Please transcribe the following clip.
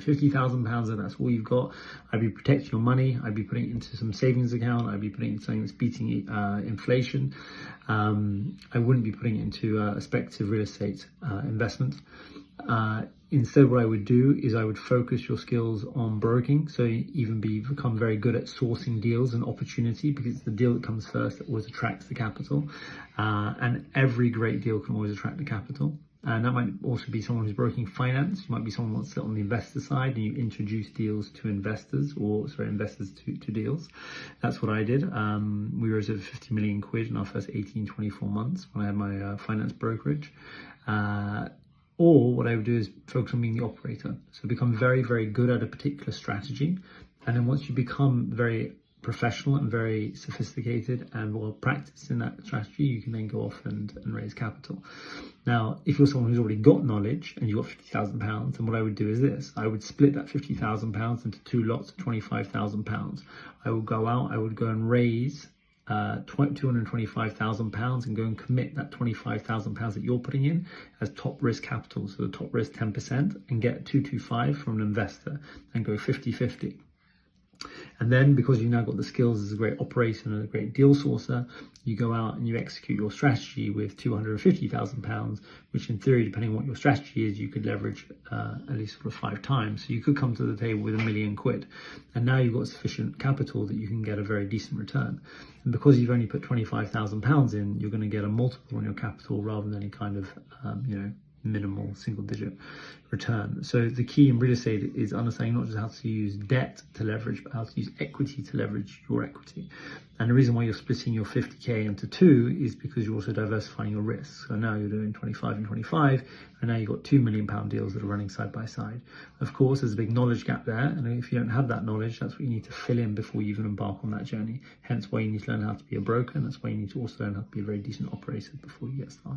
£50,000, if that's all you've got, I'd be protecting your money. I'd be putting it into some savings account. I'd be putting it into something that's beating inflation. I wouldn't be putting it into a speculative real estate investment. Instead, what I would do is I would focus your skills on broking. So even become very good at sourcing deals and opportunity, because it's the deal that comes first that always attracts the capital. And every great deal can always attract the capital. And that might also be someone who's broking finance. You might be someone that's on the investor side and you introduce deals to investors, or sorry, investors to deals. That's what I did. We raised over 50 million quid in our first 24 months when I had my finance brokerage. Or what I would do is focus on being the operator. So become very, very good at a particular strategy. And then once you become very professional and very sophisticated and well practiced in that strategy, you can then go off and raise capital. Now, if you're someone who's already got knowledge and you've got £50,000, then what I would do is this. I would split that £50,000 into two lots of £25,000. I would go out, I would go and raise £225,000 and go and commit that £25,000 that you're putting in as top risk capital. So the top risk 10%, and get 225 from an investor and go 50-50. And then, because you've now got the skills as a great operator and a great deal sourcer, you go out and you execute your strategy with £250,000, which in theory, depending on what your strategy is, you could leverage at least sort of 5 times. So you could come to the table with £1 million. And now you've got sufficient capital that you can get a very decent return. And because you've only put £25,000 in, you're going to get a multiple on your capital rather than any kind of, minimal single-digit return. So the key in real estate is understanding not just how to use debt to leverage, but how to use equity to leverage your equity. And the reason why you're splitting your 50k into 2 is because you're also diversifying your risks. So now you're doing 25 and 25, and now you've got £2 million deals that are running side by side. Of course, there's a big knowledge gap there, and if you don't have that knowledge, that's what you need to fill in before you even embark on that journey. Hence why you need to learn how to be a broker, and that's why you need to also learn how to be a very decent operator before you get started.